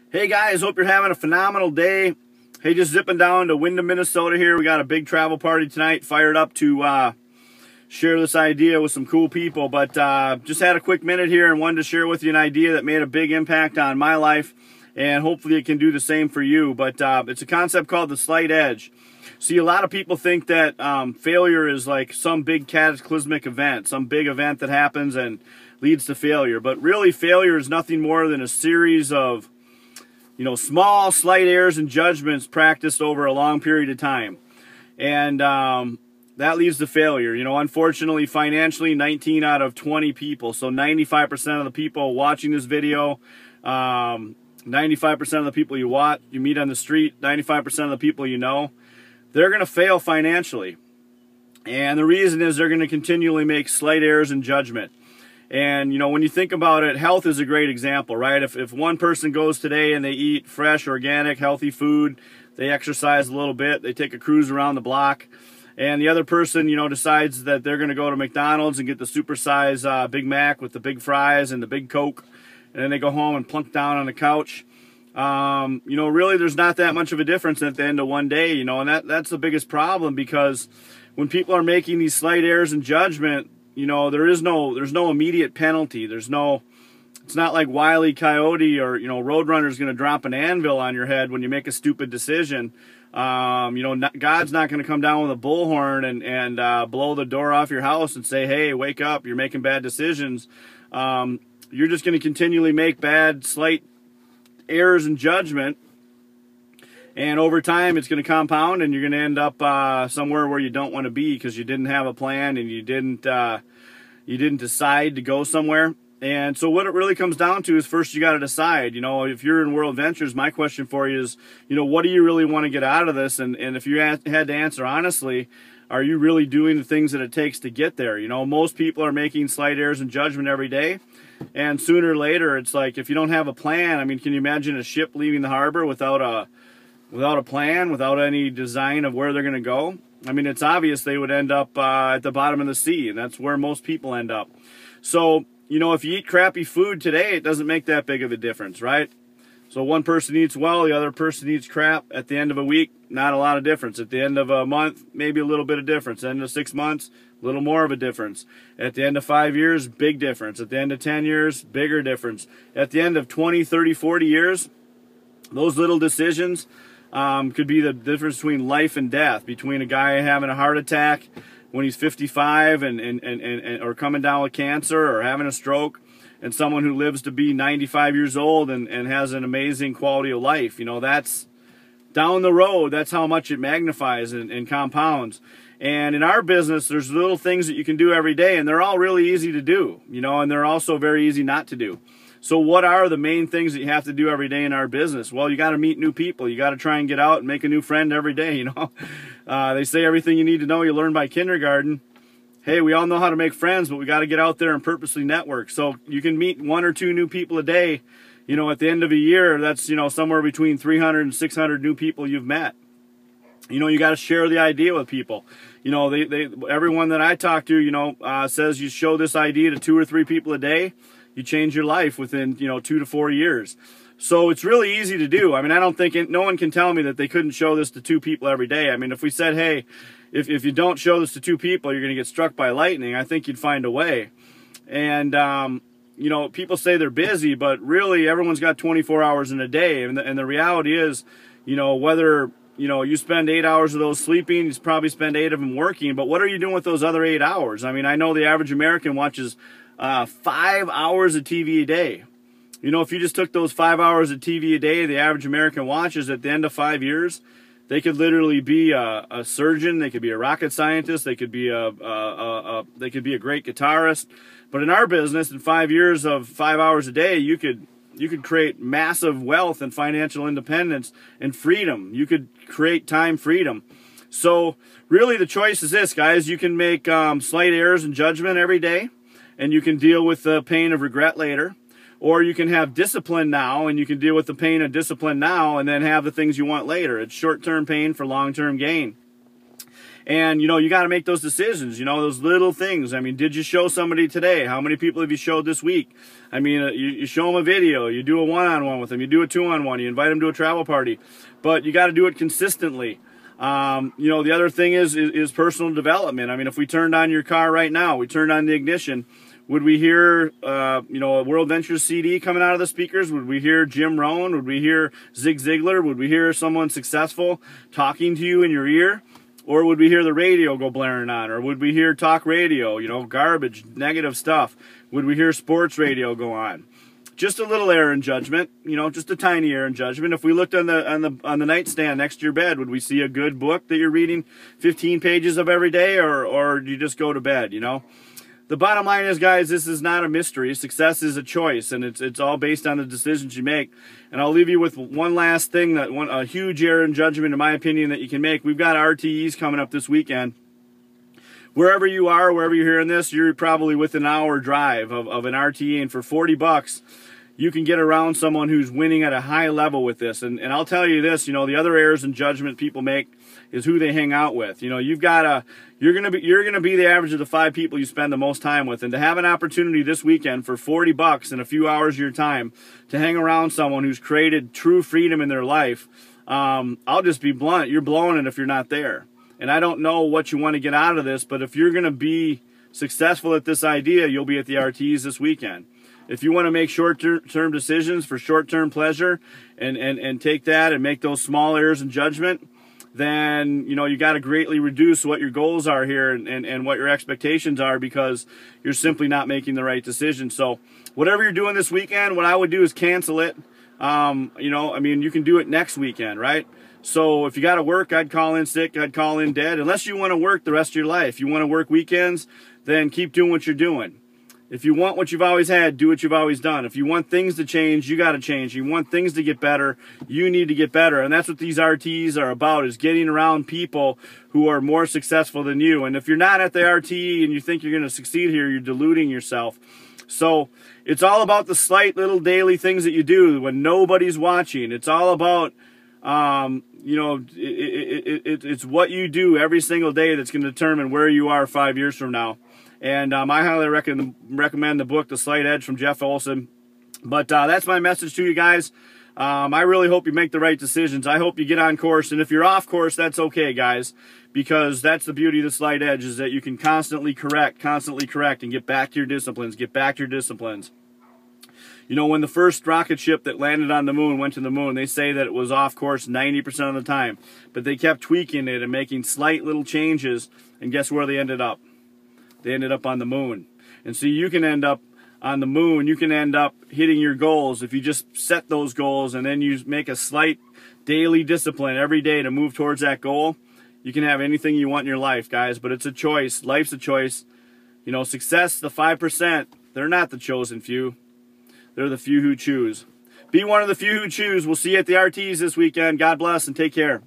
Hey guys, hope you're having a phenomenal day. Hey, just zipping down to Windham, Minnesota here. We got a big travel party tonight. Fired up to share this idea with some cool people. But just had a quick minute here and wanted to share with you an idea that made a big impact on my life. And hopefully it can do the same for you. But it's a concept called the slight edge. See, a lot of people think that failure is like some big cataclysmic event, some big event that happens and leads to failure. But really, failure is nothing more than a series of small, slight errors and judgments practiced over a long period of time. And that leads to failure. Unfortunately, financially, 19 out of 20 people, so 95% of the people watching this video, 95% of the people you meet on the street, 95% of the people you know, they're going to fail financially. And the reason is they're going to continually make slight errors in judgment. And, when you think about it, health is a great example, right? If one person goes today and they eat fresh, organic, healthy food, they exercise a little bit, they take a cruise around the block, and the other person, decides that they're going to go to McDonald's and get the supersize Big Mac with the big fries and the big Coke, and then they go home and plunk down on the couch, really there's not that much of a difference at the end of one day, and that's the biggest problem, because when people are making these slight errors in judgment, there's no immediate penalty. It's not like Wile E. Coyote or, Roadrunner's going to drop an anvil on your head when you make a stupid decision. God's not going to come down with a bullhorn and blow the door off your house and say, hey, wake up, you're making bad decisions. You're just going to continually make bad, slight errors in judgment. And over time, it's going to compound, and you're going to end up somewhere where you don't want to be because you didn't have a plan and you didn't decide to go somewhere. And so what it really comes down to is, first you got to decide. If you're in World Ventures, my question for you is, what do you really want to get out of this? And if you had to answer honestly, are you really doing the things that it takes to get there? Most people are making slight errors in judgment every day. And sooner or later, it's like, if you don't have a plan, can you imagine a ship leaving the harbor without a plan, without any design of where they're going to go? It's obvious they would end up at the bottom of the sea, and that's where most people end up. So, if you eat crappy food today, it doesn't make that big of a difference, right? So one person eats well, the other person eats crap. At the end of a week, not a lot of difference. At the end of a month, maybe a little bit of difference. At the end of 6 months, a little more of a difference. At the end of 5 years, big difference. At the end of 10 years, bigger difference. At the end of 20, 30, 40 years, those little decisions could be the difference between life and death, between a guy having a heart attack when he's 55 or coming down with cancer or having a stroke, and someone who lives to be 95 years old and has an amazing quality of life. That's down the road. That's how much it magnifies and compounds. And in our business, there's little things that you can do every day, and they're all really easy to do, and they're also very easy not to do. So what are the main things that you have to do every day in our business? Well, you got to meet new people. You got to try and get out and make a new friend every day, They say everything you need to know you learn by kindergarten. Hey, we all know how to make friends, but we got to get out there and purposely network. So you can meet 1 or 2 new people a day. At the end of a year, that's, somewhere between 300 and 600 new people you've met. You got to share the idea with people. Everyone that I talk to, says you show this idea to 2 or 3 people a day, you change your life within, 2 to 4 years. So it's really easy to do. I don't think no one can tell me that they couldn't show this to 2 people every day. If we said, hey, if you don't show this to 2 people, you're going to get struck by lightning, I think you'd find a way. And, people say they're busy, but really everyone's got 24 hours in a day. And the reality is, whether, you spend 8 hours of those sleeping, you probably spend 8 of them working, but what are you doing with those other 8 hours? I know the average American watches 5 hours of TV a day. If you just took those 5 hours of TV a day the average American watches, at the end of 5 years, they could literally be a surgeon, they could be a rocket scientist, they could be a great guitarist. But in our business, in 5 years of 5 hours a day, you could create massive wealth and financial independence and freedom. You could create time freedom. So really the choice is this, guys. You can make slight errors in judgment every day, and you can deal with the pain of regret later. Or you can have discipline now, and you can deal with the pain of discipline now and then have the things you want later. It's short-term pain for long-term gain. And, you know, you got to make those decisions, you know, those little things. I mean, did you show somebody today? How many people have you showed this week? I mean, you show them a video, you do a one-on-one with them, you do a two-on-one, you invite them to a travel party, but you got to do it consistently. You know, the other thing is personal development. I mean, if we turned on your car right now, we turned on the ignition, would we hear, you know, a World Ventures CD coming out of the speakers? Would we hear Jim Rohn? Would we hear Zig Ziglar? Would we hear someone successful talking to you in your ear? Or would we hear the radio go blaring on? Or would we hear talk radio, you know, garbage, negative stuff? Would we hear sports radio go on? Just a little error in judgment, you know, just a tiny error in judgment. If we looked on the nightstand next to your bed, would we see a good book that you're reading 15 pages of every day, or do you just go to bed, you know? The bottom line is, guys, this is not a mystery. Success is a choice, and it's all based on the decisions you make. And I'll leave you with one last thing, a huge error in judgment, in my opinion, that you can make. We've got RTEs coming up this weekend. Wherever you are, wherever you're hearing this, you're probably within an hour drive of an RTE, and for 40 bucks, you can get around someone who's winning at a high level with this. And I'll tell you this, you know, the other errors in judgment people make is who they hang out with. You know, you're gonna be the average of the 5 people you spend the most time with. And to have an opportunity this weekend for 40 bucks in a few hours of your time to hang around someone who's created true freedom in their life, I'll just be blunt, you're blowing it if you're not there. And I don't know what you want to get out of this, but if you're gonna be successful at this idea, you'll be at the RTs this weekend. If you want to make short-term decisions for short-term pleasure and take that and make those small errors in judgment, then, you know, you got to greatly reduce what your goals are here and what your expectations are, because you're simply not making the right decision. So whatever you're doing this weekend, what I would do is cancel it. You know, I mean, you can do it next weekend, right? So if you got to work, I'd call in sick, I'd call in dead. Unless you want to work the rest of your life. You want to work weekends, then keep doing what you're doing. If you want what you've always had, do what you've always done. If you want things to change, you got to change. You want things to get better, you need to get better. And that's what these RTs are about, is getting around people who are more successful than you. And if you're not at the RTE and you think you're going to succeed here, you're deluding yourself. So it's all about the slight little daily things that you do when nobody's watching. It's all about, you know, it's what you do every single day that's going to determine where you are 5 years from now. And I highly recommend the book, The Slight Edge, from Jeff Olson. But that's my message to you guys. I really hope you make the right decisions. I hope you get on course. And if you're off course, that's okay, guys. Because that's the beauty of The Slight Edge, is that you can constantly correct, and get back to your disciplines. You know, when the first rocket ship that landed on the moon went to the moon, they say that it was off course 90% of the time. But they kept tweaking it and making slight little changes. And guess where they ended up? They ended up on the moon. And so you can end up on the moon. You can end up hitting your goals if you just set those goals and then you make a slight daily discipline every day to move towards that goal. You can have anything you want in your life, guys, but it's a choice. Life's a choice. You know, success, the 5%, they're not the chosen few. They're the few who choose. Be one of the few who choose. We'll see you at the RTs this weekend. God bless and take care.